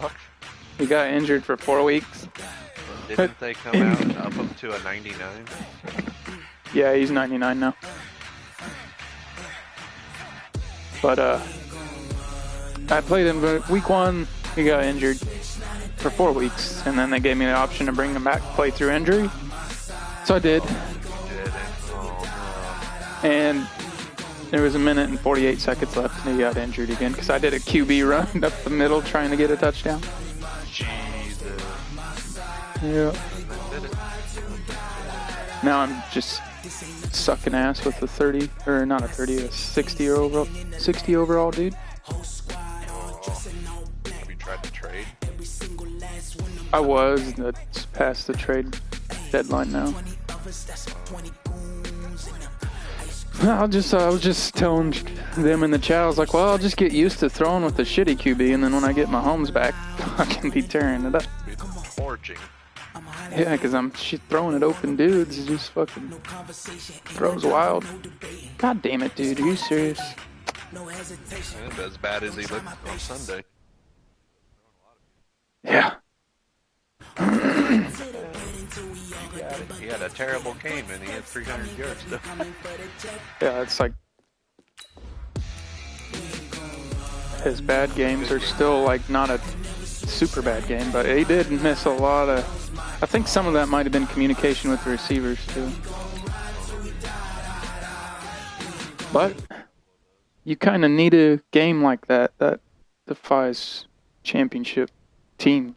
fuck? He got injured for 4 weeks. Didn't they come out and up him to a 99? Yeah, he's 99 now. But I played him week 1. He got injured for 4 weeks, and then they gave me the option to bring him back, play through injury. So I did. And there was 1 minute and 48 seconds left, and he got injured again because I did a QB run up the middle trying to get a touchdown. Jesus. Yeah. Now I'm just sucking ass with a 30, or not a 30, a 60 overall dude. Have you tried to trade? I was. That's past the trade deadline now. I was just telling them in the chat, I was like, well, I'll just get used to throwing with the shitty QB, and then when I get my homes back, I can be tearing it up. Torching. Yeah, because she's throwing at open dudes. It just fucking throws wild. God damn it, dude. Are you serious? And as bad as he looked on Sunday. Yeah. He had a terrible game and he had 300 yards though. Yeah, it's like his bad games are still like not a super bad game, but he did miss a lot of. I think some of that might have been communication with the receivers too. But you kind of need a game like that that defies championship teams.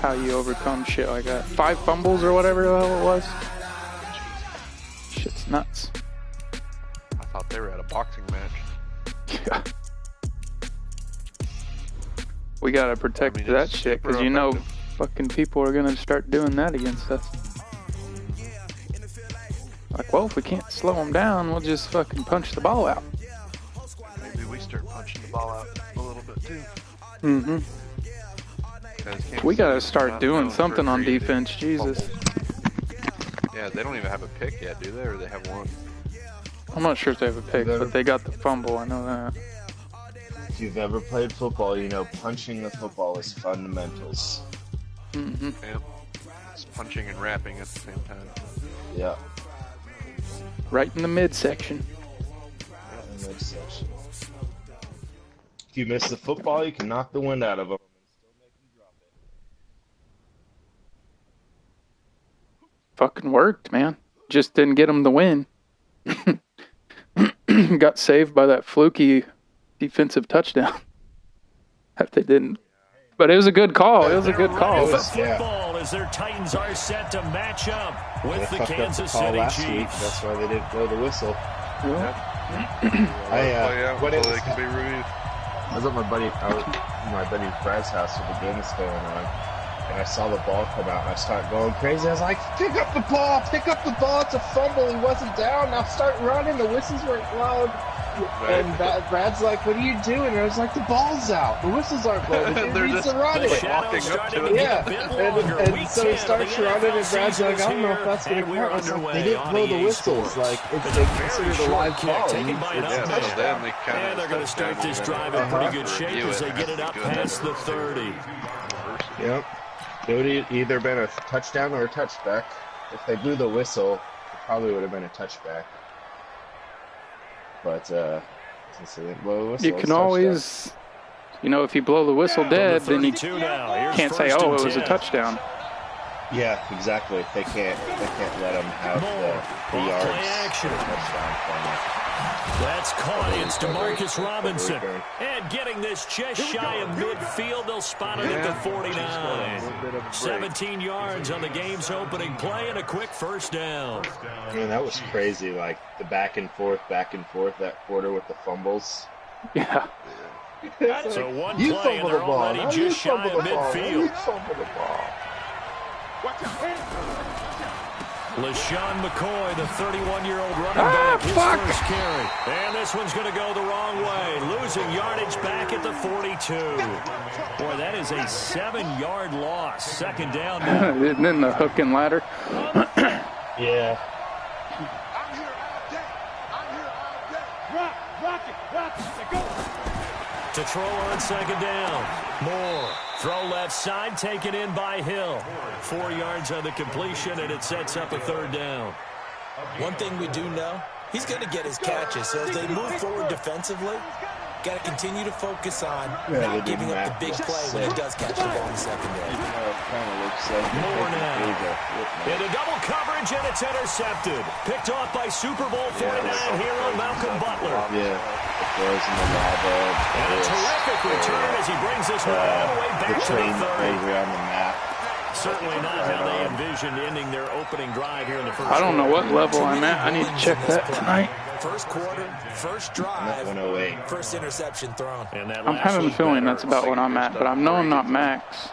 How you overcome shit like that. 5 fumbles or whatever the hell it was. Shit's nuts. I thought they were at a boxing match. Yeah. We gotta protect that shit, because you know fucking people are gonna start doing that against us. Like, well, if we can't slow them down, we'll just fucking punch the ball out. Maybe we start punching the ball out a little bit too. Mm-hmm. We gotta start doing something on defense, Jesus. Yeah, they don't even have a pick yet, do they? Or they have one? I'm not sure if they have a pick, but they got the fumble, I know that. If you've ever played football, you know punching the football is fundamentals. Mm-hmm. Yep. It's punching and wrapping at the same time. Yeah. Right in the midsection. Right in the midsection. If you miss the football, you can knock the wind out of them. Fucking worked, man. Just didn't get him the win. Got saved by that fluky defensive touchdown. That they didn't. But it was a good call. It was a good call. Football as their Titans are set to match up with the Kansas City Chiefs. That's why they didn't blow the whistle. Yeah. When it so was, they can be reviewed. I was at my buddy Brad's house when the game was going on, and I saw the ball come out, and I started going crazy. I was like, pick up the ball, it's a fumble, he wasn't down, now start running, the whistles weren't loud. Right. And Brad's like, what are you doing? And I was like, the ball's out, the whistles aren't blowing, They're needs just to run it. walking up to it. Yeah, and so he starts running, and Brad's like, I don't know if that's going to count. I was like, they didn't blow the whistles, like, if they consider the live ball. Taken by an Yeah, so touchdown. then they kind And they're going to start this drive in pretty good shape as they get it up past the 30. Yep. It would have either been a touchdown or a touchback. If they blew the whistle, it probably would have been a touchback. But, since they didn't blow the whistle, You can always, if you blow the whistle dead, then you can't say, oh, it was a touchdown. Yeah, exactly. They can't let them have the yards for a touchdown from That's caught. It's DeMarcus Robinson. And getting this just shy of midfield, they'll spot it at the 49. 17 yards on the game's opening play and a quick first down. Man, that was crazy, like the back and forth, that quarter with the fumbles. Yeah. So one You play and fumbled they're the ball. already How you just shy of fumbled the ball? midfield. You fumbled the ball. LaShawn McCoy, the 31-year-old running back, his first carry. And this one's going to go the wrong way, losing yardage back at the 42. Boy, that is a 7-yard loss. Second down now. And then the hook and ladder. Yeah. To throw on second down. Moore Throw left side, taken in by Hill. 4 yards on the completion, and it sets up a third down. One thing we do know, he's going to get his catches. So as they move forward defensively, got to continue to focus on not giving up the big play when he does catch the ball in the secondary. More now. Into double coverage, and it's intercepted. Picked off by Super Bowl 49 hero Malcolm Butler. Yeah, it throws in the lava. And a terrific return as he brings this one all the way back to the 30. On the map. Certainly not how they envisioned ending their opening drive here in the first. I don't know what level I'm at. I need to check that tonight. First quarter, first drive, 108. first interception thrown. And that I'm having a was feeling better. that's about what I'm at, but I know I'm not max.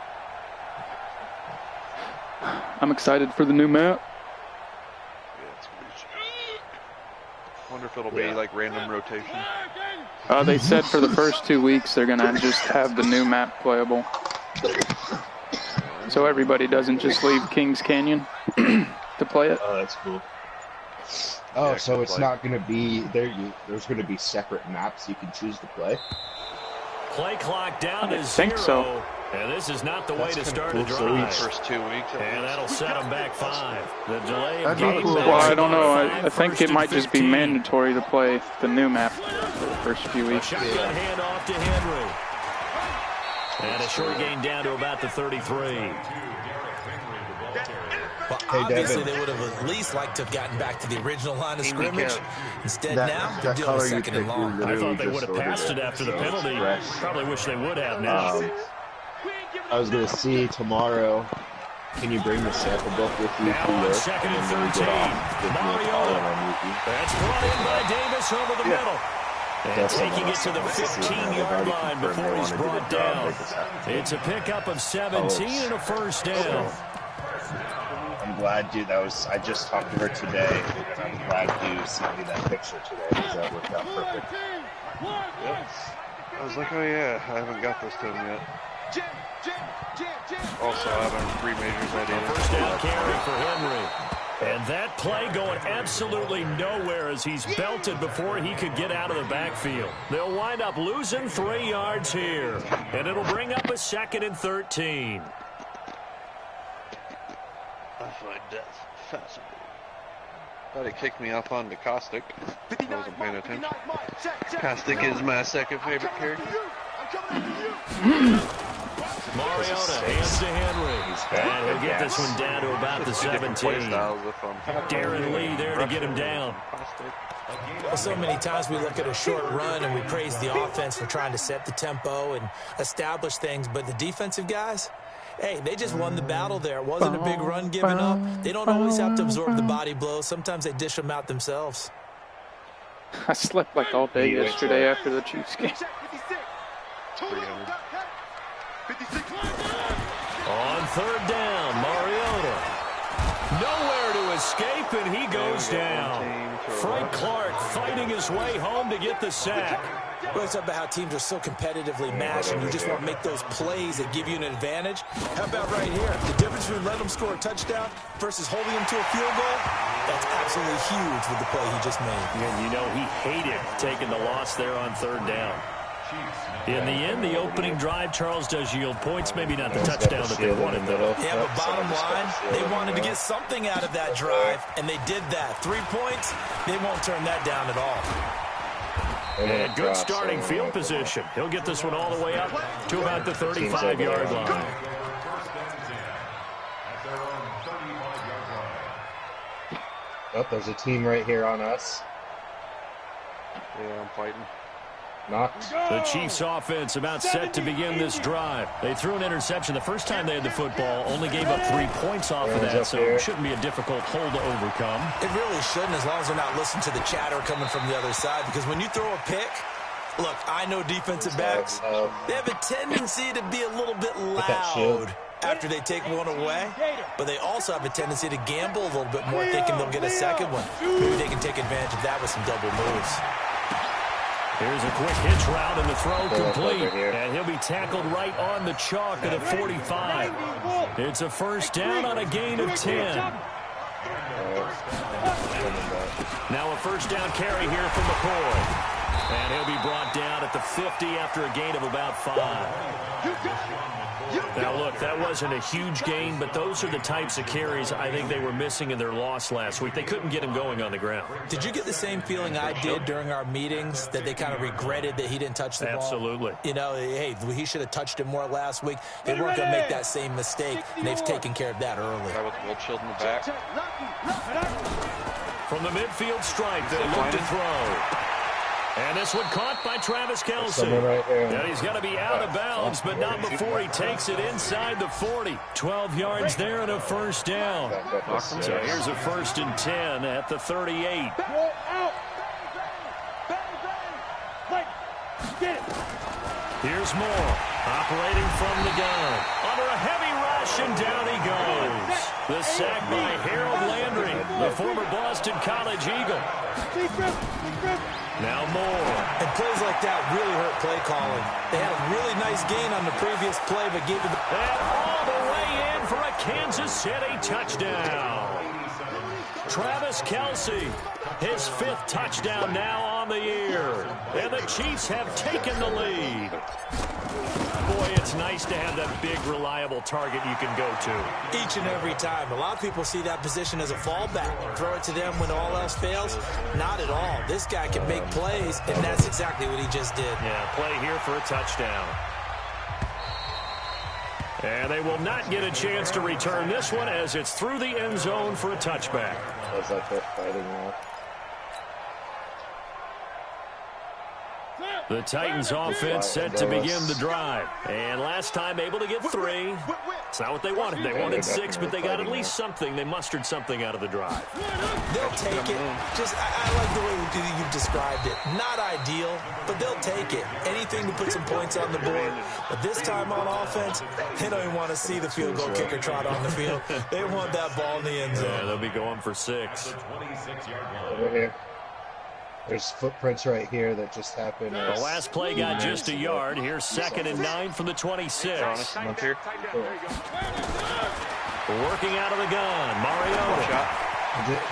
I'm excited for the new map. Wonder if it'll be like random rotation. They said for the first 2 weeks they're going to just have the new map playable. So everybody doesn't just leave Kings Canyon to play it. Oh, that's cool. Oh, yeah, so it's not going to be there. There's going to be separate maps you can choose to play. Play clock down to 0. think so. And this is not the way to start a So drive. first 2 weeks. And that'll set them back 5. The delay of That'd be game cool. back Well, I to don't know. 5, I think first it and might just be 15. mandatory to play the new map for the first few A weeks. shotgun handoff to Henry. And a short gain down to about the 33. Well, obviously, they would have at least liked to have gotten back to the original line of scrimmage. Instead, now they're doing a second and long. I thought they would have passed it after the penalty. Probably wish they would have now. I was going to see tomorrow. Can you bring the sample book with you? Now on second and 13. Mariota. That's brought in by Davis over the middle. And taking it to the 15-yard line before he's brought down. It's a pickup of 17 and a first down. I'm glad, dude. I just talked to her today, and I'm glad you sent me that picture today because that worked out perfect. Yep. I was like, oh yeah, I haven't got this to him yet. Also, I haven't remeasured that either. First down carry for Henry. And that play going absolutely nowhere as he's belted before he could get out of the backfield. They'll wind up losing 3 yards here. And it'll bring up a second and 13. I find that fascinating. Thought he kicked me off onto Caustic. I wasn't paying attention. Caustic is my second favorite character. Mariota hands to Henry. And he'll get this one down to about the 17. Darren Lee there to get him down. Well, so many times we look at a short run and we praise the offense for trying to set the tempo and establish things, but the defensive guys, hey, they just won the battle there. It wasn't a big run given up. They don't always have to absorb the body blows. Sometimes they dish them out themselves. I slept like all day yesterday after the Chiefs game. On third down, Mariota. Nowhere to escape, and he goes down. Frank Clark fighting his way home to get the sack. Well, it's about how teams are so competitively matched, and you just want to make those plays that give you an advantage. How about right here? The difference between letting them score a touchdown versus holding them to a field goal, that's absolutely huge with the play he just made. And you know he hated taking the loss there on third down. In the end, the opening drive, Charles, does yield points. Maybe not the touchdown that they wanted, though. Yeah, but bottom line, they wanted to get something out of that drive, and they did that. 3 points, they won't turn that down at all. And good starting field position. He'll get this one all the way up to about the 35-yard line. Oh, there's a team right here on us. Yeah, I'm fighting. Knocked. The Chiefs offense about set to begin this drive. They threw an interception the first time they had the football, only gave up 3 points off of that, so it shouldn't be a difficult hole to overcome. It really shouldn't, as long as they're not listening to the chatter coming from the other side, because when you throw a pick, look, I know defensive backs, they have a tendency to be a little bit loud after they take one away, but they also have a tendency to gamble a little bit more, thinking they'll get a second one. Maybe they can take advantage of that with some double moves. Here's a quick hitch route and the throw complete. And he'll be tackled right on the chalk at the 45. It's a first down on a gain of 10. Now a first down carry here from McCoy. And he'll be brought down at the 50 after a gain of about 5. Now, look, that wasn't a huge gain, but those are the types of carries I think they were missing in their loss last week. They couldn't get him going on the ground. Did you get the same feeling I did during our meetings, that they kind of regretted that he didn't touch the ball? Absolutely. You know, hey, he should have touched it more last week. They weren't going to make that same mistake, and they've taken care of that early. Guy with the Wildshield in the back. From the midfield stripe, they'll look to throw. And this one caught by Travis Kelce. And he's got to be out of bounds, but not before he takes it inside the 40. 12 yards there and a first down. So here's a 1st and 10 at the 38. Here's Moore, operating from the gun. Under a heavy rush, and down he goes. The sack by Harold Landry, the former Boston College Eagle. Now Moore. And plays like that really hurt play calling. They had a really nice gain on the previous play, but gave it the... And all the way in for a Kansas City touchdown. Travis Kelce, his 5th touchdown now on the year. And the Chiefs have taken the lead. Boy, it's nice to have that big, reliable target you can go to. Each and every time. A lot of people see that position as a fallback. Throw it to them when all else fails. Not at all. This guy can make plays, and that's exactly what he just did. Yeah, play here for a touchdown. And they will not get a chance to return this one as it's through the end zone for a touchback. That's like they're fighting now. The Titans offense set to begin the drive. And last time able to get 3. It's not what they wanted. They wanted 6, but they got at least something. They mustered something out of the drive. They'll take it. I like the way you described it. Not ideal, but they'll take it. Anything to put some points on the board. But this time on offense, they don't even want to see the field goal kicker trot on the field. They want that ball in the end zone. Yeah, they'll be going for 6. Over here. There's footprints right here that just happened. The last play got just a yard. Here's 2nd and 9 from the 26. Here. Working out of the gun. Mariota.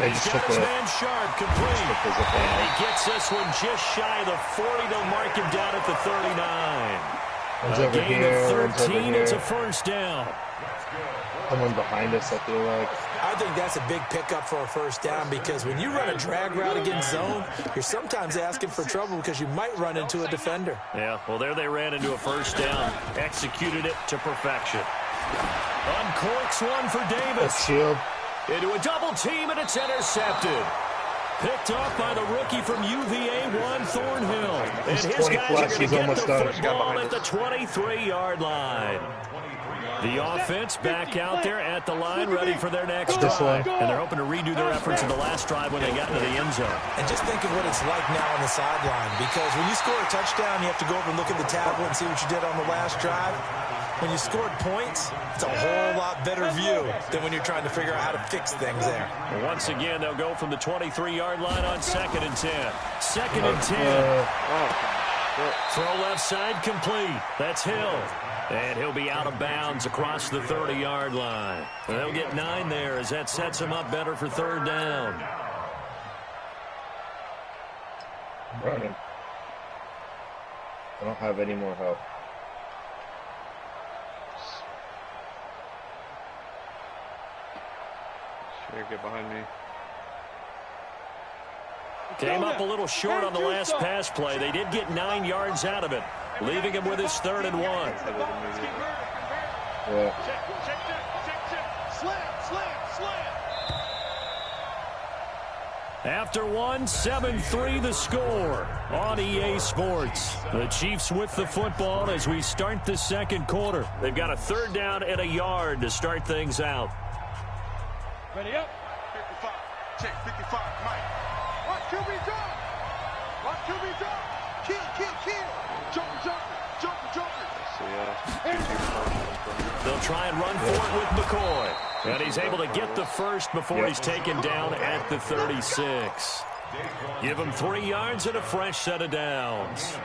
They just took his the man sharp, complete. And he gets this one just shy of the 40. They'll mark him down at the 39. A gain of 13. It's a first down. Someone behind us, I feel like. I think that's a big pickup for a first down, because when you run a drag route against zone, you're sometimes asking for trouble because you might run into a defender. Yeah, well, there they ran into a first down. Executed it to perfection. Uncorks one for Davis. Shield. Into a double team, and it's intercepted. Picked off by the rookie from UVA, Juan Thornhill. And his guys are going to get the football at the 23-yard line. The offense back out there at the line, ready for their next drive. And they're hoping to redo their efforts in the last drive when they got into the end zone. And just think of what it's like now on the sideline, because when you score a touchdown, you have to go over and look at the tablet and see what you did on the last drive. When you scored points, it's a whole lot better view than when you're trying to figure out how to fix things there. And once again, they'll go from the 23-yard line on 2nd and 10. 2nd and 10. Throw left side complete. That's Hill. And he'll be out of bounds across the 30-yard line. And they'll get 9 there as that sets him up better for 3rd down. Running. I don't have any more help. Sure, get behind me. Came up a little short on the last pass play. They did get 9 yards out of it, leaving him with his 3rd and 1. Yeah. After 1, 7-3 the score on EA Sports. The Chiefs with the football as we start the 2nd quarter. They've got a 3rd down and a yard to start things out. Ready up. 55. Check 55. Mike. Watch QB jump. Watch QB jump. Kill. Jumper. They'll try and run for it with McCoy. And he's able to get the first before he's taken down at the 36. Give him 3 yards and a fresh set of downs.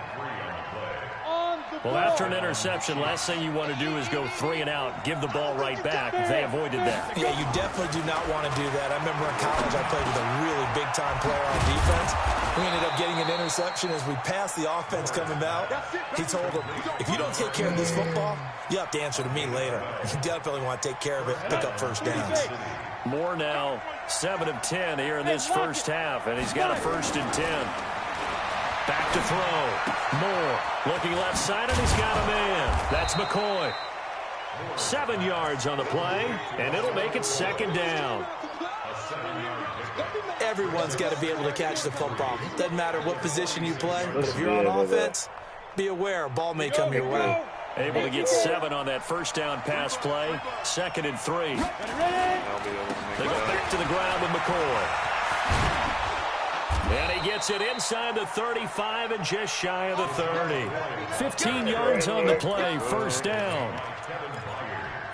On the Well, after an interception, last thing you want to do is go 3 and out, give the ball right back. They avoided that. Yeah, you definitely do not want to do that. I remember in college I played with a really big-time player on defense. We ended up getting an interception as we passed the offense coming out. He told him, if you don't take care of this football, you have to answer to me later. You definitely want to take care of it, pick up first downs. Moore now 7 of 10 here in this first half, and he's got a 1st and 10. Back to throw. Moore looking left side, and he's got a man. That's McCoy. 7 yards on the play, and it'll make it 2nd down. Everyone's got to be able to catch the football. Doesn't matter what position you play, but if you're on offense, be aware a ball may come your way. Able to get 7 on that 1st down pass play. 2nd and 3. They go back to the ground with McCoy. And he gets it inside the 35 and just shy of the 30. 15 yards on the play, 1st down.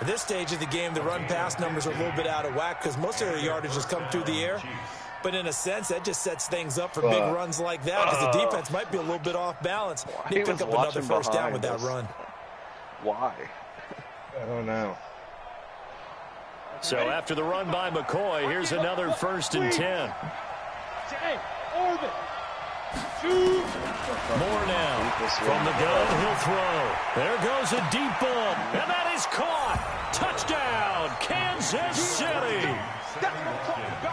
At this stage of the game, the run-pass numbers are a little bit out of whack because most of their yardage has come through the air. But in a sense, that just sets things up for big runs like that because the defense might be a little bit off balance. They pick up another 1st down with that run. Why? I don't know. So after the run by McCoy, here's another 1st and 10. Moore now from the gun, he'll throw. There goes a deep ball, and that is caught. Touchdown, Kansas City.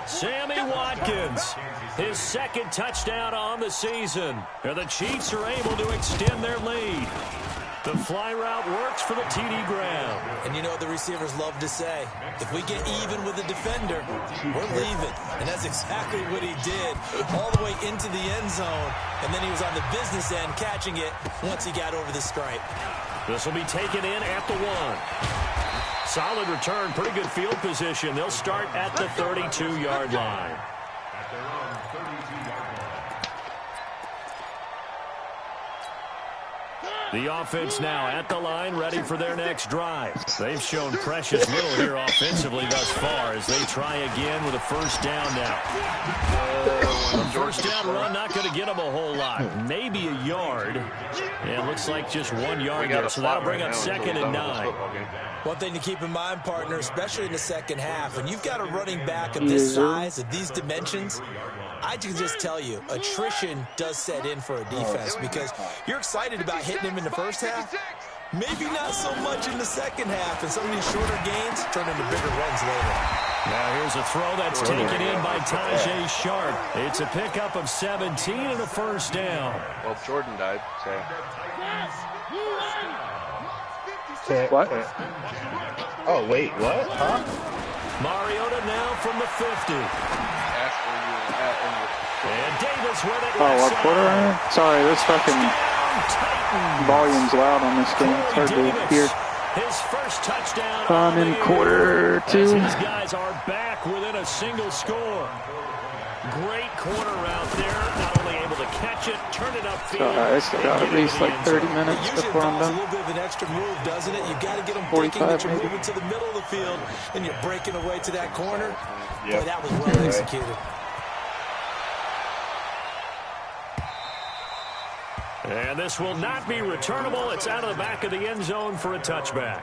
Sammy Watkins, his 2nd touchdown on the season. And the Chiefs are able to extend their lead. The fly route works for the TD Graham. And you know what the receivers love to say? If we get even with the defender, we're leaving. And that's exactly what he did all the way into the end zone. And then he was on the business end catching it once he got over the stripe. This will be taken in at the 1. Solid return, pretty good field position. They'll start at the 32-yard line. The offense now at the line, ready for their next drive. They've shown precious little here offensively thus far as they try again with a 1st down now. The 1st down run not going to get them a whole lot. Maybe a yard. And it looks like just 1 yard there, so that'll bring up 2nd and 9. One thing to keep in mind, partner, especially in the 2nd half, when you've got a running back of this size, of these dimensions, I can just tell you, attrition does set in for a defense because you're excited about hitting him in the 1st half. Maybe not so much in the 2nd half, and some of these shorter gains turn into bigger runs later. Now here's a throw that's taken in by Tajay Sharp. It's a pickup of 17 and a 1st down. Well, Jordan died, so. What? Oh, wait, what? Huh? Mariota now from the 50. And Davis with it. Oh, what quarter are you? Sorry, this fucking volume's loud on this game. It's hard to hear. His 1st touchdown. I'm in quarter 2. These guys are back within a single score. Great corner out there. Not only able to catch it, turn it upfield. I still got at least like 30 minutes before I'm done. A little bit of an extra move, doesn't it? You got to get them thinking that you're moving to the middle of the field and you're breaking away to that corner. Yep. Boy, that was well executed. And this will not be returnable. It's out of the back of the end zone for a touchback.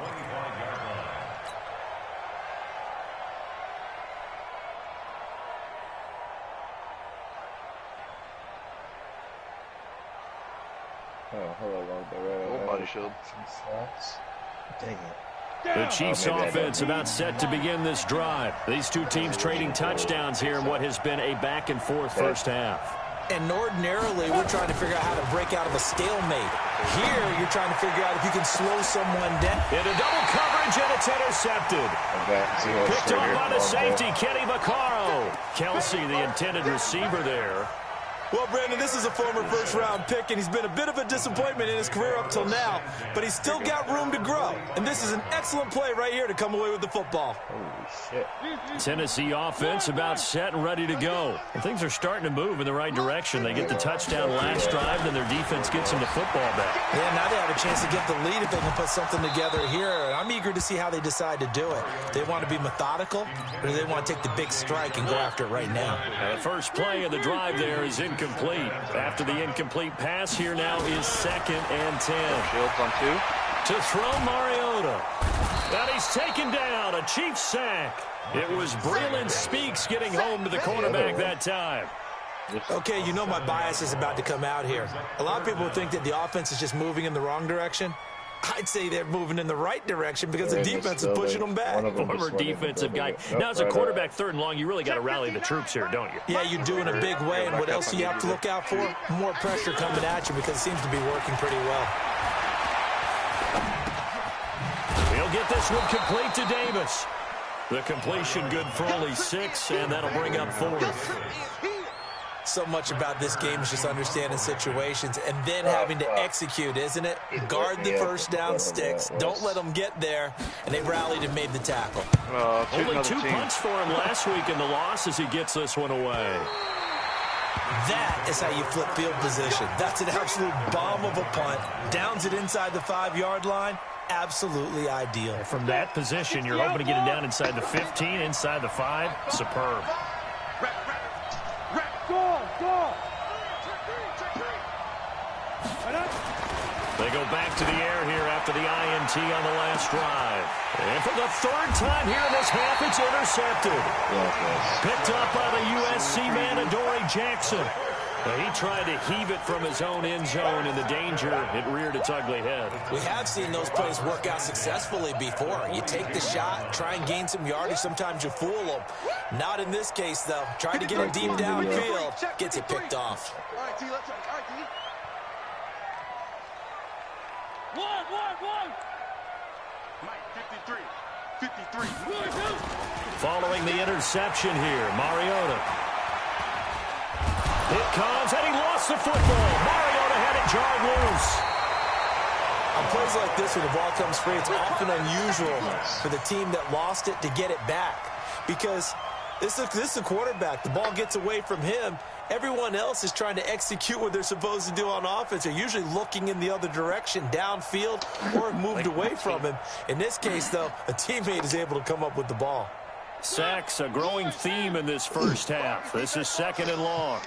Oh, hello, long body shield. Dang it. The Chiefs offense about set to begin this drive. These two teams trading touchdowns here in what has been a back-and-forth 1st half. And ordinarily, we're trying to figure out how to break out of a stalemate. Here, you're trying to figure out if you can slow someone down. Into double coverage, and it's intercepted. Picked off by the safety, Kenny Vaccaro. Kelsey, the intended receiver there. Well, Brandon, this is a former 1st-round pick, and he's been a bit of a disappointment in his career up till now, but he's still got room to grow. And this is an excellent play right here to come away with the football. Holy shit. Tennessee offense about set and ready to go. And things are starting to move in the right direction. They get the touchdown last drive, then their defense gets them the football back. Yeah, now they have a chance to get the lead if they can put something together here. I'm eager to see how they decide to do it. They want to be methodical, or do they want to take the big strike and go after it right now? The first play of the drive there is incomplete. incomplete. After the incomplete pass, here now is 2nd and 10. Shields on 2. To throw Mariota. And he's taken down. A Chiefs sack. It was Breeland Speaks getting home to the quarterback that time. Okay, you know my bias is about to come out here. A lot of people think that the offense is just moving in the wrong direction. I'd say they're moving in the right direction because the defense is pushing them back. Former defensive guy. Now, as a quarterback, 3rd and long, you really got to rally the troops here, don't you? Yeah, you do in a big way. And what else do you have to look out for? More pressure coming at you because it seems to be working pretty well. He'll get this one complete to Davis. The completion good for only 6, and that'll bring up 4th. So much about this game is just understanding situations and then having to execute, isn't it? Guard the first down sticks. Don't let them get there. And they rallied and made the tackle. Only 2 punts for him last week in the loss as he gets this one away. That is how you flip field position. That's an absolute bomb of a punt. Downs it inside the 5-yard line. Absolutely ideal. From that position, you're hoping to get it down inside the 15, inside the 5. Superb. They go back to the air here after the INT on the last drive. And for the 3rd time here in this half, it's intercepted. Picked up by the USC man, Adoree Jackson. He tried to heave it from his own end zone, and the danger, it reared its ugly head. We have seen those plays work out successfully before. You take the shot, try and gain some yardage. Sometimes you fool them. Not in this case, though. Trying to get it deep downfield. Gets it picked off. All right, D, let's go. All right, D. One. Mike, 53. Following the interception here, Mariota. It comes, and he lost the football. Mariota had it jarred loose. On plays like this where the ball comes free, it's often unusual for the team that lost it to get it back. Because this is a quarterback. The ball gets away from him. Everyone else is trying to execute what they're supposed to do on offense. They're usually looking in the other direction, downfield, or moved away from him. In this case, though, a teammate is able to come up with the ball. Sacks, a growing theme in this first half. This is 2nd and long.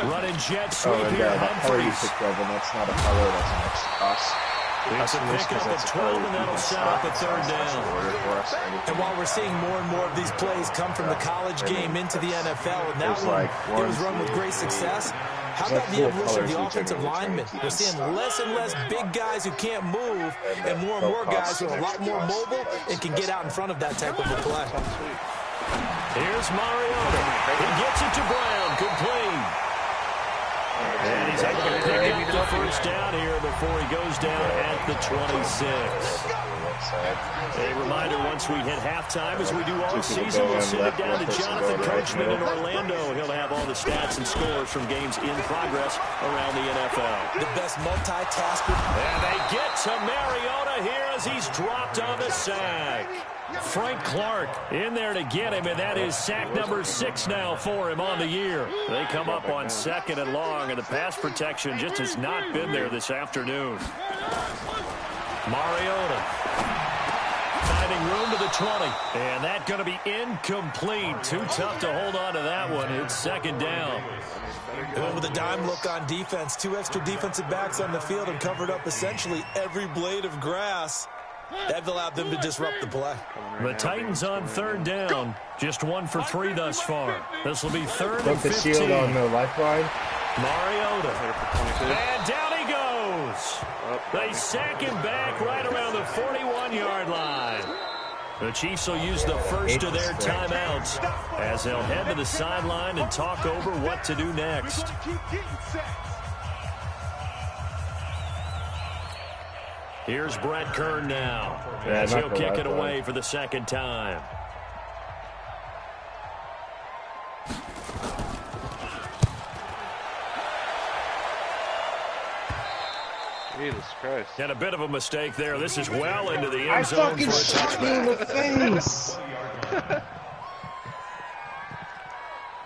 Running jet sweep here, Humphreys. That's not a color, that's an X. It's a pickup of 12, and that'll set up a 3rd down. And while we're seeing more and more of these plays come from the college game into the NFL, and that one, it was run with great success. How about the evolution of the offensive linemen? We're seeing less and less big guys who can't move and more guys who are a lot more mobile and can get out in front of that type of a play. Here's Mariota. He gets it to Brown, complete. And he's able to pick up the 1st down here before he goes down at the 26. A reminder, once we hit halftime, as we do all season, we'll send it down to Jonathan Coachman in Orlando. He'll have all the stats and scores from games in progress around the NFL. The best multitasker. And they get to Mariota here as he's dropped on the sack. Frank Clark in there to get him, and that is sack number 6 now for him on the year. They come up on 2nd and long, and the pass protection just has not been there this afternoon. Mariota finding room to the 20, and that's going to be incomplete. Too tough to hold on to that one. It's 2nd down. And with a dime look on defense, 2 extra defensive backs on the field and covered up essentially every blade of grass. That allowed them to disrupt the play. The Titans on 3rd down. Just 1 for 3 thus far. This will be 3rd and 15. Put the shield on the lifeline. Mariota. And down he goes. They sack him back right around the 41-yard line. The Chiefs will use the first of their timeouts as they'll head to the sideline and talk over what to do next. Here's Brett Kern now, as he'll kick it away for the 2nd time. Jesus Christ. And a bit of a mistake there. This is well into the end zone for a touchback. In the face.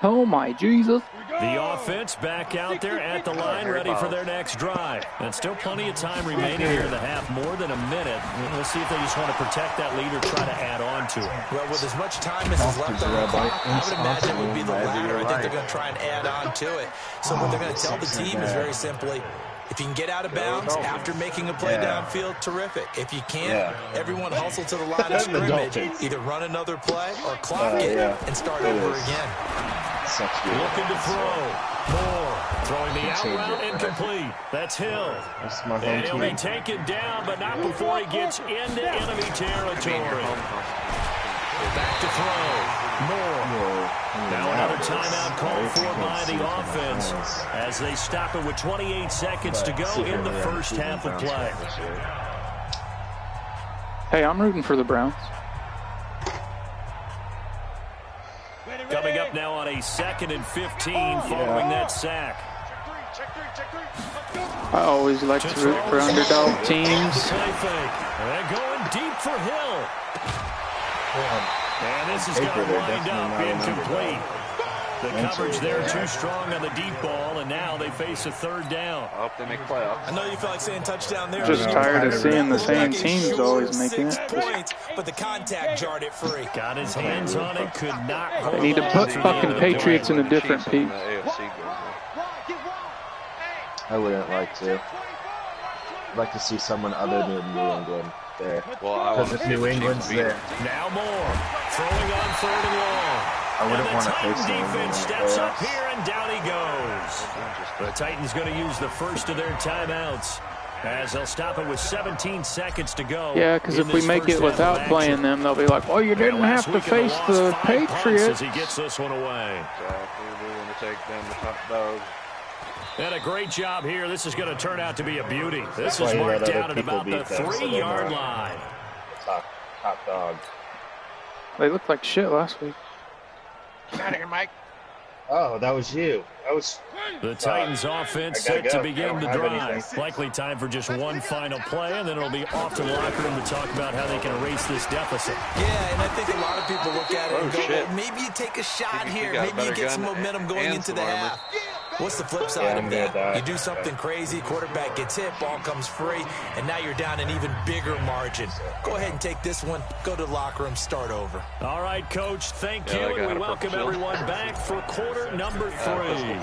Oh my Jesus. The offense back out there at the line, ready for their next drive. And still plenty of time remaining here in the half, more than a minute. We'll see if they just want to protect that lead or try to add on to it. Well, with as much time as is left on the clock, I would imagine it would be the latter. I think they're going to try and add on to it. So what they're going to tell the team is very simply, if you can get out of bounds after making a play downfield, terrific. If you can't, everyone hustle to the line of scrimmage. Either run another play or clock it and start over again. Looking to throw. Moore throwing the out route incomplete. That's Hill. And he'll be taken down, but not before he gets into enemy territory. Back to throw. Moore. Now another timeout called for by the offense as they stop it with 28 seconds to go in the first half of play. Hey, I'm rooting for the Browns. Coming up now on a 2nd and 15 following that sack. I always like to root for underdog teams. They're going deep for Hill. And this is going to wind up incomplete. The coverage there too strong on the deep ball, and now they face a 3rd down. I hope they make playoffs. I know you felt like saying touchdown there. Just tired of seeing the same teams always making it. Points, but the contact jarred it free. Got his hands on it, could not hold They need to put fucking Patriots in a different piece. I wouldn't like to. I'd like to see someone other than New England there. Because if New England's there. Now Moore throwing on 3rd and long. I wouldn't want to face the them. defense steps up here, and down he goes. The Titans going to use the first of their timeouts as they'll stop it with 17 seconds to go. Yeah, because if we make it without playing them, they'll be like, "Oh, you didn't have to face the Patriots." As he gets this one away. Exactly. We're going to take down the top dog. And a great job here. This is going to turn out to be a beauty. This is marked out at about the 3-yard line. Top dog. They looked like shit last week. Get out of here, Mike. Oh, that was you. That was the Titans offense set to begin the drive. Likely time for just one final play, and then it'll be off to the locker room to talk about how they can erase this deficit. Yeah, and I think a lot of people look at it and go, well, maybe you take a shot here. Maybe you get some momentum going into the half. What's the flip side of that? You do something crazy, quarterback gets hit, ball comes free, and now you're down an even bigger margin. Go ahead and take this one, go to the locker room, start over. All right, Coach, thank you, and we welcome everyone back for quarter number 3.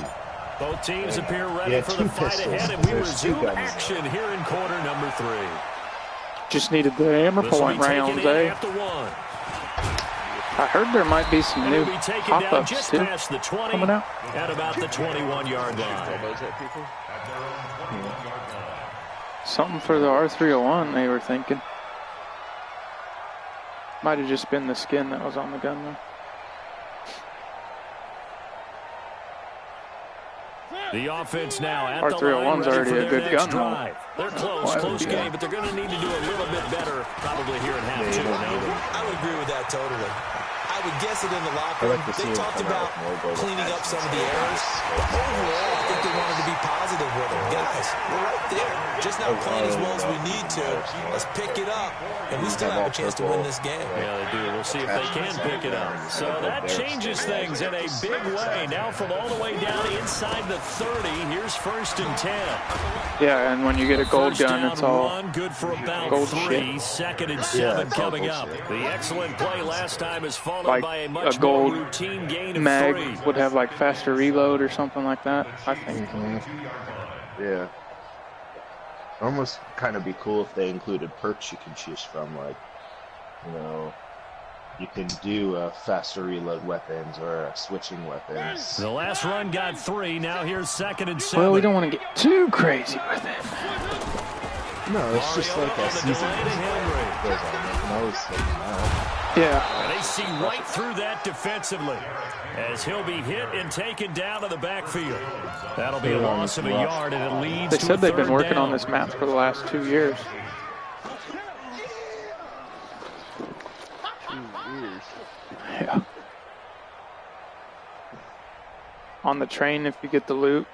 Both teams appear ready for the fight ahead, and we resume action here in quarter number 3. Just needed the hammer point rounds, eh? I heard there might be some new pop-ups too coming out. At about the 21-yard line. Something for the R301 they were thinking. Might have just been the skin that was on the gun though. The offense now at R301's already a good gun though. They're close game, but they're going to need to do a little bit better probably here in half 2. I would agree with that totally. I would guess it in the locker room. They talked about cleaning up some of the errors. But overall, I think they wanted to be positive with them. Guys, we're right there. Just not playing as well as we need to. Let's pick it up, and we still have a chance to win this game. Yeah, they do. We'll see if they can pick it up. So that changes things in a big way. Now from all the way down inside the 30, here's 1st and 10. Yeah, and when you get a gold gun, it's all good for about gold 3. Shit. 2nd and 7 coming up. The excellent play last time is followed like by a much gold more routine gain of mag 3. would have like faster reload or something like that, I think. Yeah. Almost kind of be cool if they included perks you can choose from, like, you know, you can do faster reload weapons or switching weapons. The last run got 3. Now here's 2nd and 7. Well, we don't want to get too crazy with it. No, it's just like a season goes on. They can always take them out. Yeah. And they see right through that defensively as he'll be hit and taken down to the backfield. That'll be a loss of a yard, and it leads They to said a they've been 3rd working down. on this map for the last 2 years. 2 years. Yeah. On the train, if you get the loot,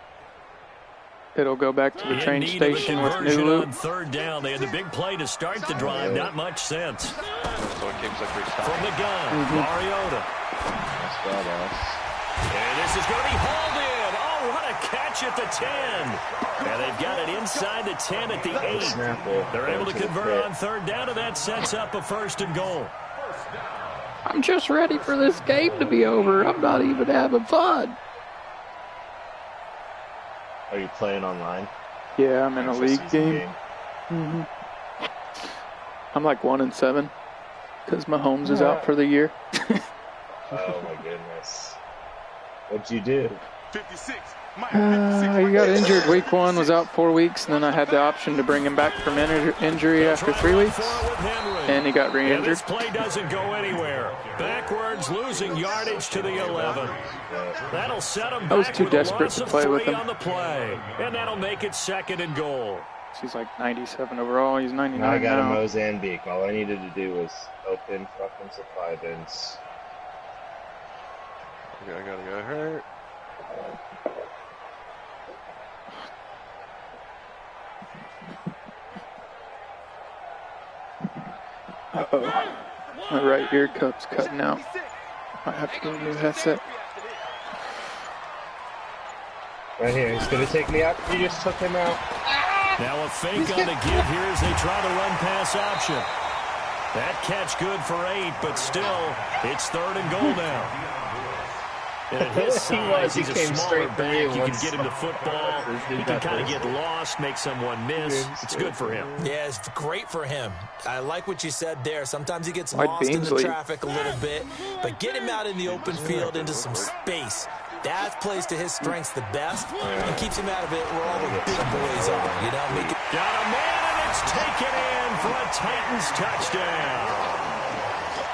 it'll go back to the train station with new loot. On 3rd down, they had the big play to start the drive. Not much sense. So it keeps like From the gun, Mariota. That's badass. And this is going to be hauled in Oh, what a catch at the 10. And they've got it inside the 10 at the 8. They're able to convert on third down, and that sets up a 1st and goal. I'm just ready for this game to be over. I'm not even having fun. Are you playing online? Yeah, I'm in a league game. Mm-hmm. I'm like 1-7 because Mahomes is out for the year. Oh my goodness. What'd you do? 56. He got injured week 1, was out 4 weeks, and then I had the option to bring him back from injury after 3 weeks, and he got re-injured. This play doesn't go anywhere. Backwards, losing yardage to the 11. That'll set him back. I was too desperate to play with him. On the play, and that'll make it 2nd and goal. He's like 97 overall. He's 99 now. I got now. a Mozambique. All I needed to do was open fucking supply bins. Okay, I gotta go hurt. Uh-oh. My right ear cup's cutting out. I have to get a new headset. Right here. He's going to take me out. You just took him out. Now a fake on the give here as they try to run pass option. That catch good for 8, but still, it's 3rd and goal now. And at his size, he's a smaller back. You can get him to football. He can kind of get lost, make someone miss. It's good for him. Yeah, it's great for him. I like what you said there. Sometimes he gets lost in the traffic a little bit, but get him out in the open field into some space. That plays to his strengths the best and keeps him out of it where all the big boys are. You know, make it. Got a man, and it's taken in for a Titans touchdown.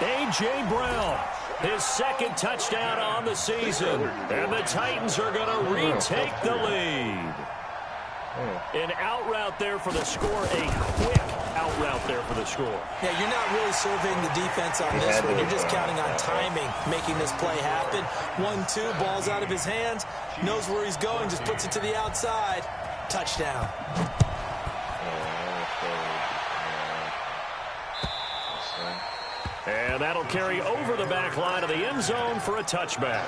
A.J. Brown. His 2nd touchdown on the season. And the Titans are going to retake the lead. An out route there for the score. A quick out route there for the score. Yeah, you're not really surveying the defense on this one. You're just counting on timing, making this play happen. 1-2, ball's out of his hands. Knows where he's going, just puts it to the outside. Touchdown. And that'll carry over the back line of the end zone for a touchback.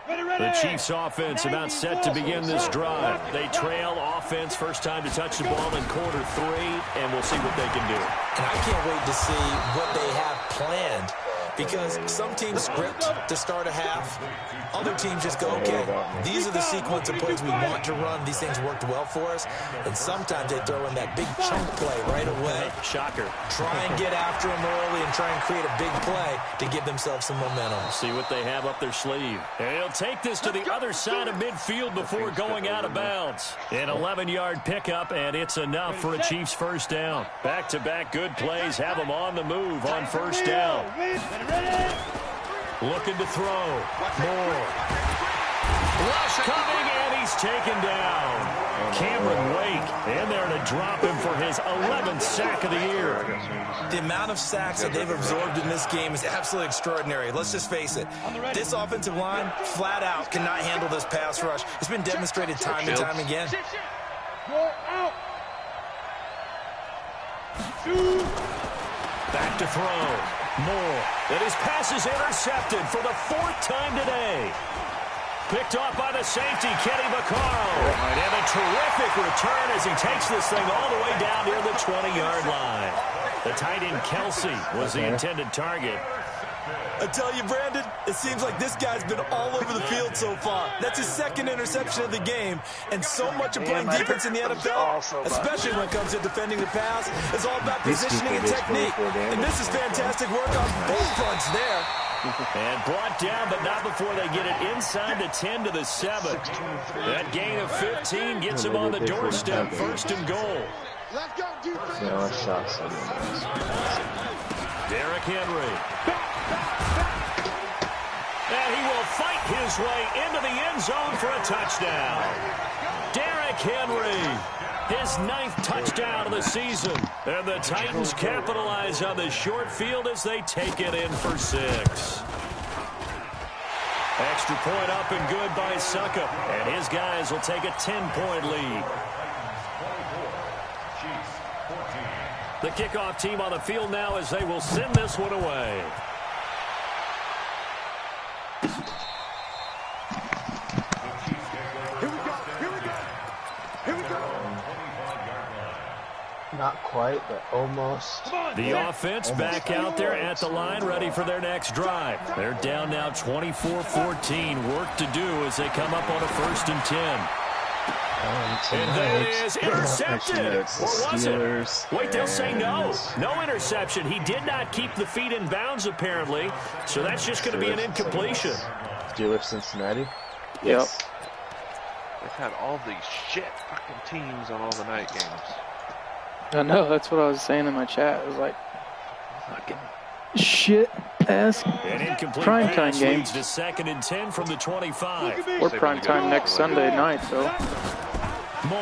The Chiefs offense about set to begin this drive. They trail offense, first time to touch the ball in quarter 3, and we'll see what they can do. And I can't wait to see what they have planned, because some teams script to start a half. Other teams just go, okay, these are the sequence of plays we want to run. These things worked well for us. And sometimes they throw in that big chunk play right away. Shocker. Try and get after them early and try and create a big play to give themselves some momentum. See what they have up their sleeve. And he'll take this to the other side of midfield before going out of bounds. An 11-yard pickup, and it's enough for a Chiefs first down. Back-to-back good plays have them on the move on first down. Looking to throw. Moore. Rush coming, and he's taken down. Cameron Wake in there to drop him for his 11th sack of the year. The amount of sacks that they've absorbed in this game is absolutely extraordinary. Let's just face it. This offensive line, flat out, cannot handle this pass rush. It's been demonstrated time and time again. Back to throw. Moore. And his pass is intercepted for the 4th time today. Picked off by the safety, Kenny Vaccaro. And a terrific return as he takes this thing all the way down near the 20-yard line. The tight end, Kelsey, was the intended target. I tell you, Brandon, it seems like this guy's been all over the field so far. That's his 2nd interception of the game. And so much of playing defense in the NFL, especially when it comes to defending the pass, is all about positioning and technique. And this is fantastic work on both fronts there. And brought down, but not before they get it inside the 10 to the 7. That gain of 15 gets him on the doorstep, 1st and goal. Derrick Henry. And he will fight his way into the end zone for a touchdown. Derrick Henry, his 9th touchdown of the season. And the Titans capitalize on the short field as they take it in for 6. Extra point up and good by Succop. And his guys will take a 10-point lead. The kickoff team on the field now as they will send this one away. Not quite, but almost. The offense back out there at the line, ready for their next drive. They're down now 24-14. Work to do as they come up on a 1st and 10. And that is intercepted. Or was it? Wait, they'll say no. No interception. He did not keep the feet in bounds, apparently. So that's just going to be an incompletion. Steelers, Cincinnati? Yep. They've had all these shit fucking teams on all the night games. I know, that's what I was saying in my chat. It was like, fucking shit-ass primetime games. To 2nd and 10 from the 25. Or primetime next Sunday night, though. More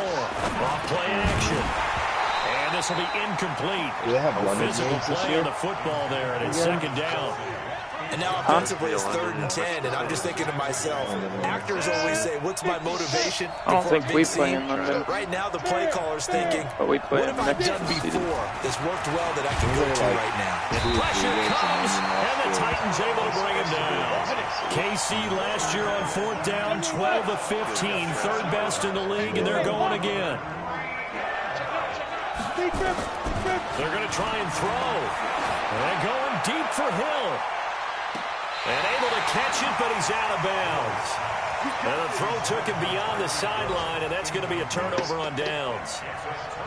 off-play action. And this will be incomplete. Do they have London physical games this play year? on the football there, and it's 2nd down. And now offensively it's 3rd and 10, and I'm just thinking to myself, actors always say, what's my motivation? I don't think we play in London. Right now the play caller's thinking, But we play what have I done before that's worked well that I can go to right now? Pressure comes, and the Titans able to bring him down. KC last year on 4th down, 12 of 15, 3rd best in the league, and they're going again. They're going to try and throw. And they're going deep for Hill. And able to catch it, but he's out of bounds. And the throw took him beyond the sideline, and that's going to be a turnover on downs.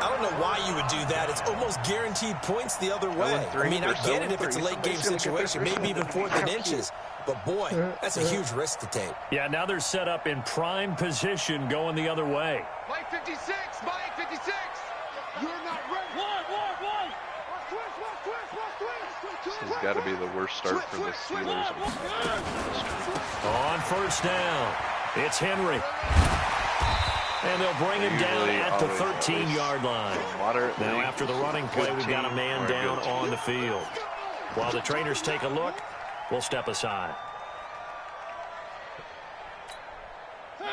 I don't know why you would do that. It's almost guaranteed points the other way. I mean, I get it if it's a late-game situation, maybe even 4th and inches. But, boy, that's a huge risk to take. Yeah, now they're set up in prime position going the other way. Mike 56, Mike 56. You're not ready. One. This has got to be the worst start for the Steelers. On 1st down, it's Henry. And they'll bring him down at the 13-yard line. Now, after the running play, we've got a man down on the field. While the trainers take a look, we'll step aside.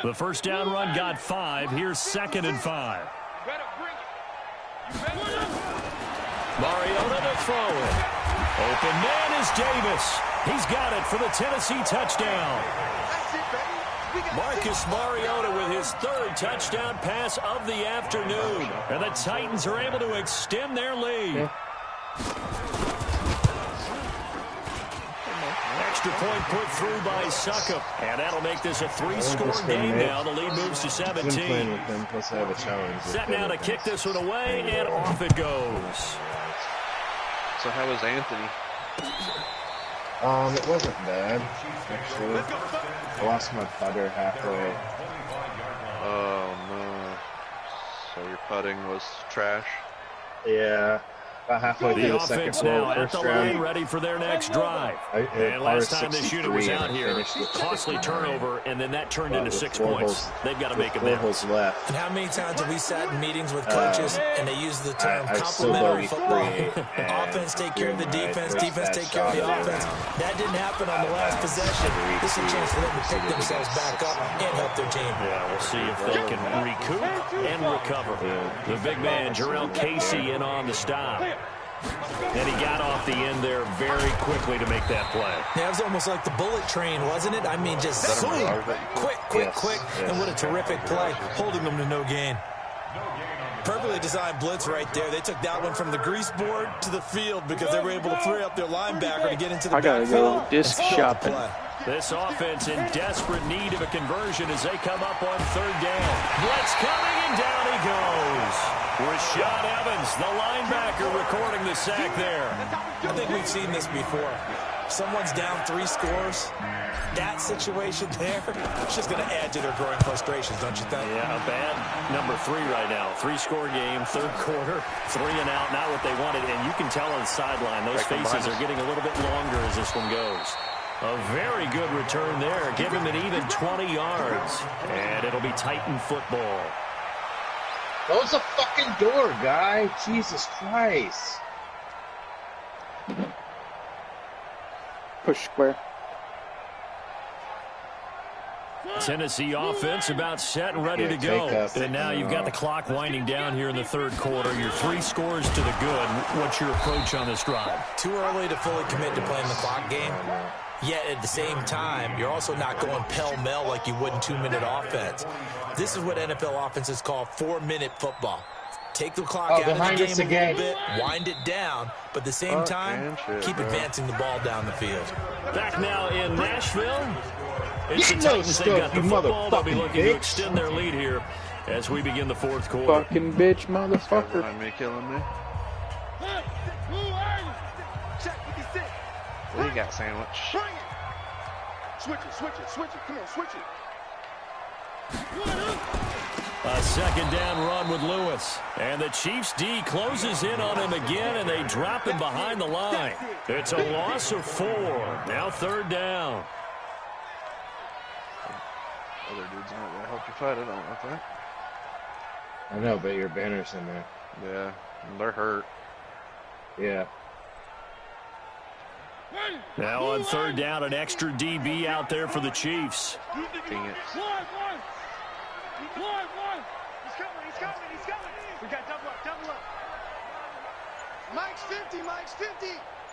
The 1st down run got 5. Here's 2nd and 5. Mariota to throw it. Open man is Davis. He's got it for the Tennessee touchdown. Marcus Mariota with his 3rd touchdown pass of the afternoon. And the Titans are able to extend their lead. Extra point put through by Succop. And that'll make this a 3-score game now. The lead moves to 17. Set now to kick this one away, and off it goes. So how was Anthony? It wasn't bad, actually. I lost my putter halfway. Oh no. So your putting was trash? Yeah. About halfway through the second now roll, at the line, ready for their next drive. And last time this unit was out here, costly turnover, and then that turned into 6 points. They've got to make amends. Left. And how many times have we sat in meetings with coaches and they use the term complementary football? Offense take care of the defense, defense take care of the offense. That didn't happen on the last possession. This is a chance for them to pick themselves back up and help their team. Yeah, we'll see if they can recoup and recover. The big man, Jarrell Casey, in on the stop. And he got off the end there very quickly to make that play. Yeah, it was almost like the bullet train, wasn't it? I mean, just quick, and what a terrific play, holding them to no gain. Perfectly designed blitz right there. They took that one from the grease board to the field because they were able to free up their linebacker to get into the backfield. I gotta go disc shopping. This offense in desperate need of a conversion as they come up on 3rd down. Blitz coming, and down he goes. Rashad Evans, the linebacker, recording the sack there. I think we've seen this before. Someone's down 3 scores. That situation there, it's just going to add to their growing frustrations, don't you think? Yeah, a bad number 3 right now. 3-score game, 3rd quarter, 3 and out, not what they wanted. And you can tell on the sideline, those faces are getting a little bit longer as this one goes. A very good return there. Give him an even 20 yards. And it'll be Titan football. Close the fucking door, guy. Jesus Christ. Push square. Tennessee offense about set and ready to go. And now you've got the clock winding down here in the third quarter. You're 3 scores to the good. What's your approach on this drive? Too early to fully commit to playing the clock game. Yet at the same time, you're also not going pell-mell like you would in 2-minute offense. This is what NFL offenses call 4-minute football. Take the clock out of the game a little bit, wind it down, but at the same time, keep advancing the ball down the field. Back now in Nashville. It's the Titans. They got the football. They'll be looking to extend their lead here as we begin the fourth quarter. Fucking bitch, motherfucker. Me killing me. What do you got, sandwich? Switch it. Come on, switch it. A second down run with Lewis. And the Chiefs D closes in on him again, and they drop him behind the line. It's a loss of 4. Now third down. Other dudes not going to help you fight. I don't know that. I know, but your banner's in there. Yeah, they're hurt. Yeah. Now on third down, an extra DB out there for the Chiefs. Dang it. He's coming. We got double up. Mike's 50.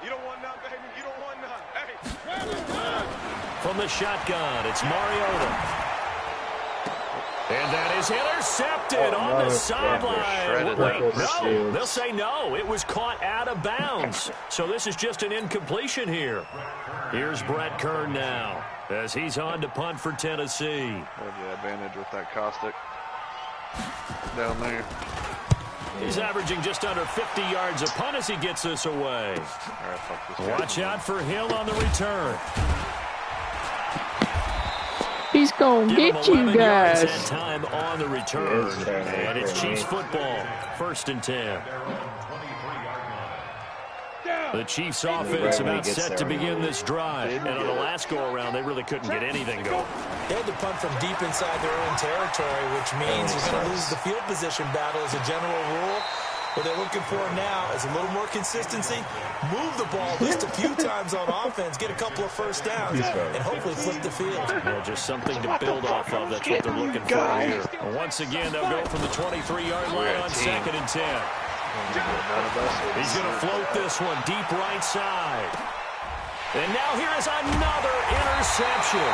You don't want none, baby. You don't want none. Hey. From the shotgun, it's Mariota. And that is intercepted on the sideline. Wait, no, they'll say no. It was caught out of bounds. So this is just an incompletion here. Here's Brett Kern now as he's on to punt for Tennessee. Have the advantage with that caustic down there. He's averaging just under 50 yards a punt as he gets this away. Watch out for Hill on the return. He's going to get you guys. That time on the return. And it's Chiefs football. 1st and 10. The Chiefs offense about set to begin this drive. And on the last go-around, they really couldn't get anything going. They had to punt from deep inside their own territory, which means you're going to lose the field position battle as a general rule. What they're looking for now is a little more consistency, move the ball just a few times on offense, get a couple of first downs, and hopefully flip the field. Well, just something to build off of. That's what they're looking for here. Once again, they'll go from the 23-yard line on 2nd and 10. He's going to float this one deep right side. And now here is another interception.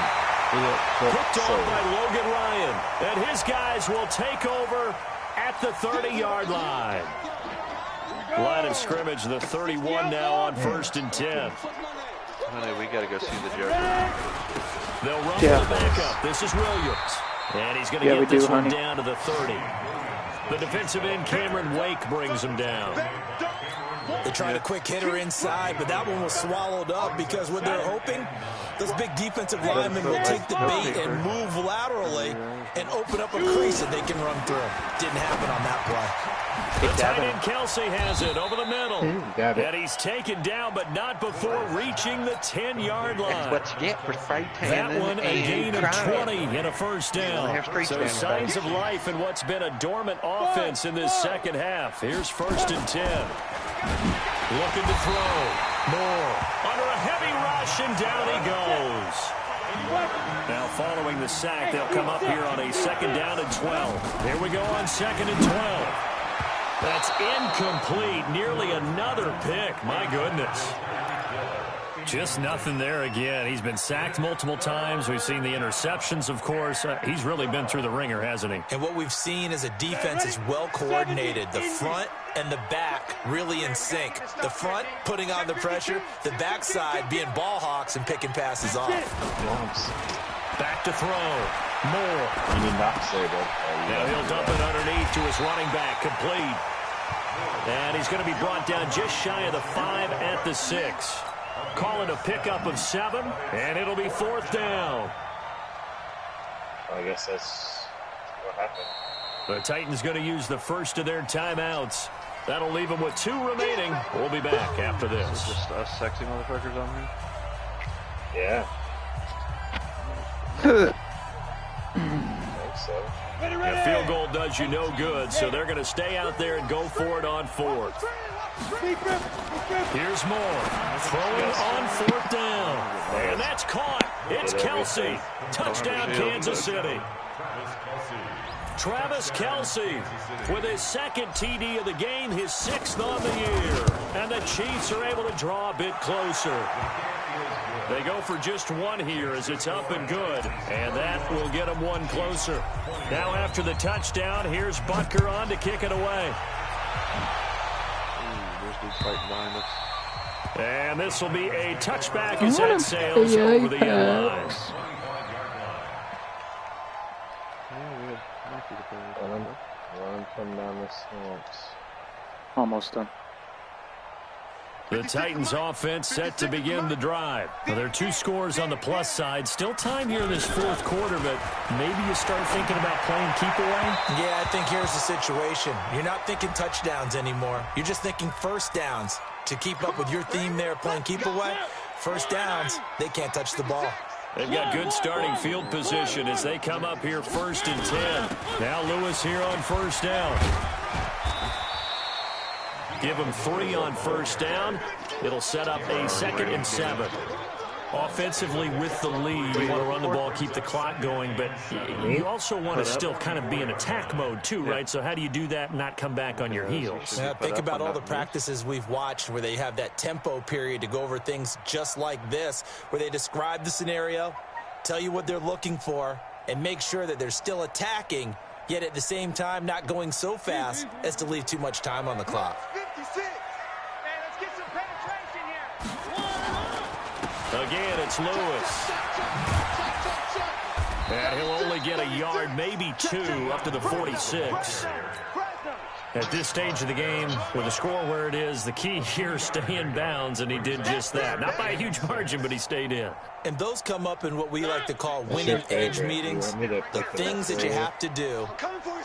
Picked off by Logan Ryan. And his guys will take over at the 30-yard line. Line of scrimmage, the 31 now on 1st and 10. Honey, we got to go see the Joker. They'll run the backup. This is Williams. And he's going to get this one down to the 30. The defensive end, Cameron Wake, brings him down. They tried a quick hitter inside, but that one was swallowed up because what they're hoping, those big defensive linemen will take the bait and move laterally and open up a crease that they can run through. Didn't happen on that play. The tight end Kelsey has it over the middle. And he's taken down, but not before reaching the 10-yard line. That's what you get for spray tanning. That one a gain of 20 and a first down. So signs of life in what's been a dormant offense in this second half. Here's 1st and 10. Looking to throw. Moore under a heavy rush, and down he goes. Now following the sack, they'll come up here on a 2nd down and 12. Here we go on 2nd and 12. That's incomplete. Nearly another pick. My goodness. Just nothing there again. He's been sacked multiple times. We've seen the interceptions, of course. He's really been through the ringer, hasn't he? And what we've seen is a defense is well coordinated. The front and the back really in sync. The front putting on the pressure. The backside being ball hawks and picking passes off. Back to throw. Moore. You did not say that. Now he'll dump it underneath to his running back. Complete. And he's going to be brought down just shy of the 5 at the 6. Call it a pickup of 7, and it'll be 4th down. I guess that's what happened. The Titans going to use the first of their timeouts. That'll leave them with 2 remaining. We'll be back after this. Just us sexy motherfuckers on here? Yeah. I think so. A field goal does you no good, so they're going to stay out there and go for it on 4th. Here's Moore. Throwing on 4th down. And that's caught. It's Kelce. Touchdown, Kansas City. Travis Kelce with his 2nd TD of the game, his 6th on the year. And the Chiefs are able to draw a bit closer. They go for just 1 here as it's up and good. And that will get them 1 closer. Now after the touchdown, here's Butker on to kick it away. And this will be a touchback as that sails over the end line. Run from down the slopes. Almost done. The Titans offense set to begin the drive. Well, there are 2 scores on the plus side. Still time here in this 4th quarter, but maybe you start thinking about playing keep away? Yeah, I think here's the situation. You're not thinking touchdowns anymore. You're just thinking first downs. To keep up with your theme there, playing keep away, first downs, they can't touch the ball. They've got good starting field position as they come up here 1st and 10. Now Lewis here on 1st down. Give him 3 on 1st down. It'll set up a 2nd and 7. Offensively with the lead, you want to run the ball, keep the clock going, but you also want to still kind of be in attack mode too, right? So how do you do that and not come back on your heels? Yeah, think about all the practices we've watched where they have that tempo period to go over things just like this, where they describe the scenario, tell you what they're looking for, and make sure that they're still attacking, yet at the same time not going so fast as to leave too much time on the clock. 56. Hey, let's get some penetration here. Again, it's Lewis. And he'll only get a yard, maybe 2, up to the 46. At this stage of the game, with the score where it is, the key here is stay in bounds, and he did just that. Not by a huge margin, but he stayed in. And those come up in what we like to call winning edge meetings. The things that you have to do,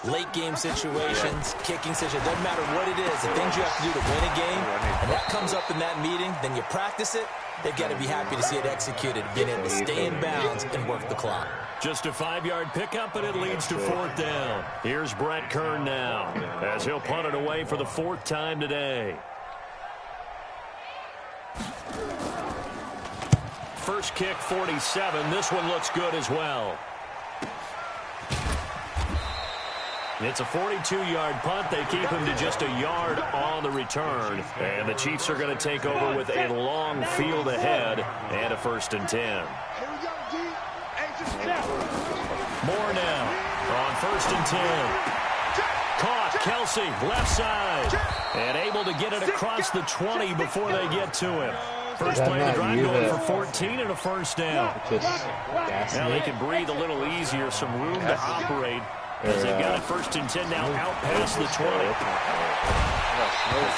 late game situations, kicking situations, doesn't matter what it is, the things you have to do to win a game, and that comes up in that meeting, then you practice it, they've got to be happy to see it executed, being able to stay in bounds and work the clock. Just a 5-yard pickup, and it leads to 4th down. Here's Brett Kern now, as he'll punt it away for the 4th time today. First kick, 47. This one looks good as well. It's a 42-yard punt. They keep him to just a yard on the return. And the Chiefs are going to take over with a long field ahead and a 1st and 10. Moore now on 1st and 10. Caught, Kelce, left side. And able to get it across the 20 before they get to him. First play of the drive going for 14 and a 1st down. Now they can breathe a little easier, some room to operate as they've got a 1st and 10 now out past the 20.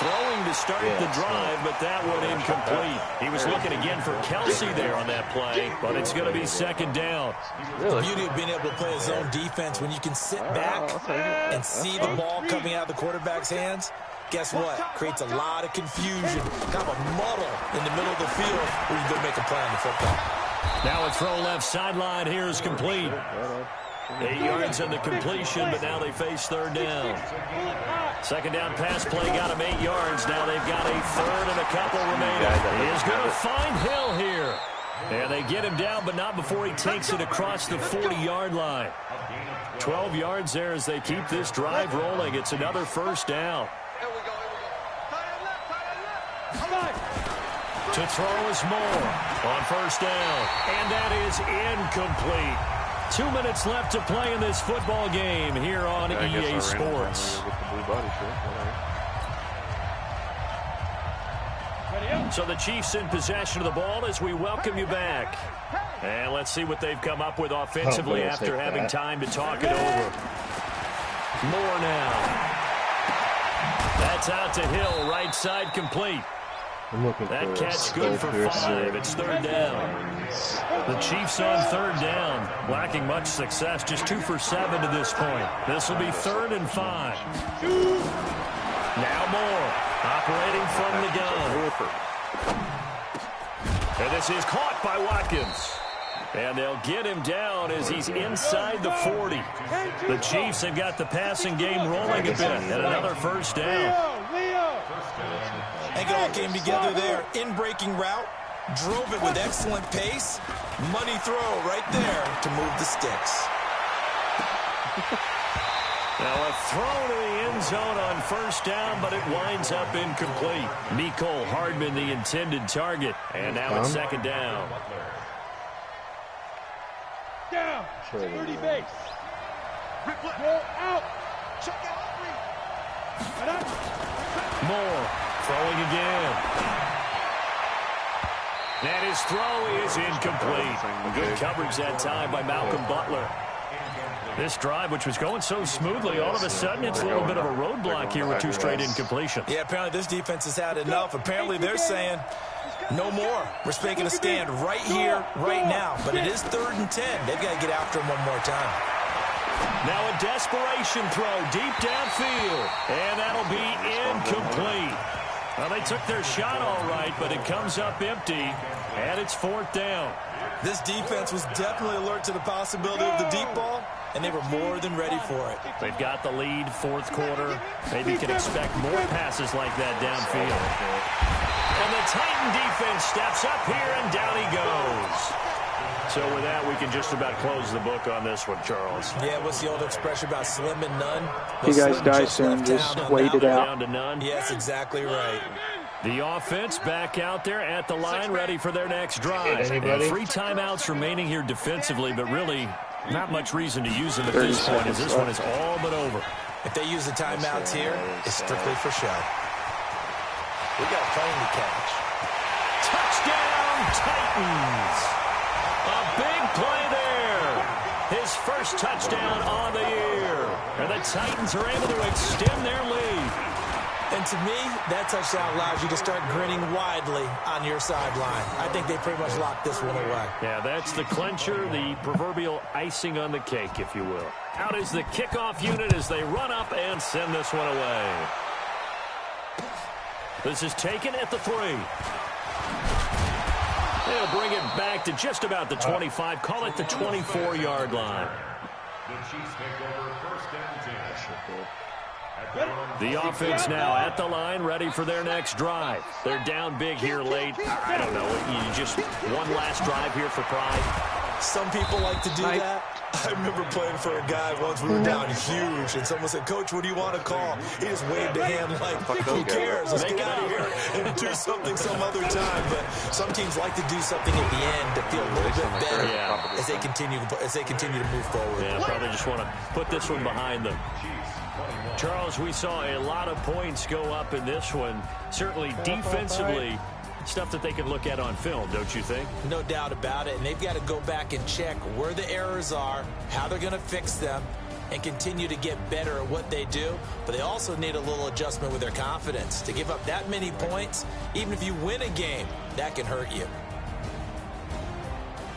Throwing to start the drive, but that one incomplete. He was looking again for Kelce there on that play, but it's going to be 2nd down. The beauty of being able to play a zone defense when you can sit back and see the ball coming out of the quarterback's hands. Guess what? Creates a lot of confusion, kind of a muddle in the middle of the field where you go make a play on the football. Now a throw left sideline here is complete. 8 yards on the completion, but now they face 3rd down. 2nd down pass play got him 8 yards. Now they've got a 3rd and a couple remaining. He is going to find Hill here. And they get him down, but not before he takes it across the 40-yard line. 12 yards there as they keep this drive rolling. It's another 1st down. To throw is Moore on 1st down. And that is incomplete. 2 minutes left to play in this football game here on EA Sports. So the Chiefs in possession of the ball as we welcome you back. And let's see what they've come up with offensively after having time to talk it over. Moore now. That's out to Hill, right side complete. That catch good for 5. It's 3rd down. The Chiefs on 3rd down, lacking much success, just 2 for 7 to this point. This will be 3rd and 5. Now Moore, operating from the gun. And this is caught by Watkins. And they'll get him down as he's inside the 40. The Chiefs have got the passing game rolling a bit, and another 1st down. I think it all came together there. In-breaking route, drove it with excellent pace. Money throw right there to move the sticks. Now a throw to the end zone on first down, but it winds up incomplete. Mecole Hardman, the intended target. And now it's second down. Down. 30 base. Go out. Check out. Moore throwing again. And his throw is incomplete. Good coverage that time by Malcolm Butler. This drive, which was going so smoothly, all of a sudden it's a little bit of a roadblock here with 2 straight incompletions. Yeah, apparently this defense has had enough. Apparently they're saying no more. We're making a stand right here, right now. But it is 3rd and 10. They've got to get after him one more time. Now a desperation throw deep downfield, and that'll be incomplete. Well, they took their shot all right, but it comes up empty, and it's 4th down. This defense was definitely alert to the possibility of the deep ball, and they were more than ready for it. They've got the lead, 4th quarter. Maybe can expect more passes like that downfield. And the Titan defense steps up here, and down he goes. So with that, we can just about close the book on this one, Charles. Yeah, what's the old expression about slim and none? You guys die soon, just wait it out. Down to none. Yes, exactly right. The offense back out there at the line, ready for their next drive. And 3 timeouts remaining here defensively, but really not much reason to use them at this point, as this one is all but over. If they use the timeouts here, it's strictly for show. We got a plane to catch. Touchdown, Titans! A big play there. His first touchdown on the year. And the Titans are able to extend their lead. And to me, that touchdown allows you to start grinning widely on your sideline. I think they pretty much locked this one away. Yeah, that's the clincher, the proverbial icing on the cake, if you will. Out is the kickoff unit as they run up and send this one away. This is taken at the 3. They'll bring it back to just about the 25. Call it the 24-yard line. The offense now at the line, ready for their next drive. They're down big here late. I don't know. You just one last drive here for pride. Some people like to do that. I remember playing for a guy once. We were down huge, and someone said, "Coach, what do you want to call?" He just waved a hand like, "Who cares? Let's get out of here and do something some other time." But some teams like to do something at the end to feel a little bit better as they continue to move forward. Yeah, probably just want to put this one behind them. Charles, we saw a lot of points go up in this one. Certainly defensively, stuff that they can look at on film, don't you think? No doubt about it. And they've got to go back and check where the errors are, how they're going to fix them, and continue to get better at what they do. But they also need a little adjustment with their confidence. To give up that many points, even if you win a game, that can hurt you.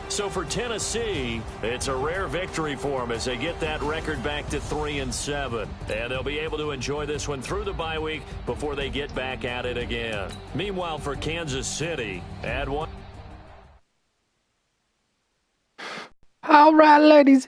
So for Tennessee, it's a rare victory for them as they get that record back to 3-7. And they'll be able to enjoy this one through the bye week before they get back at it again. Meanwhile, for Kansas City, add one. All right, ladies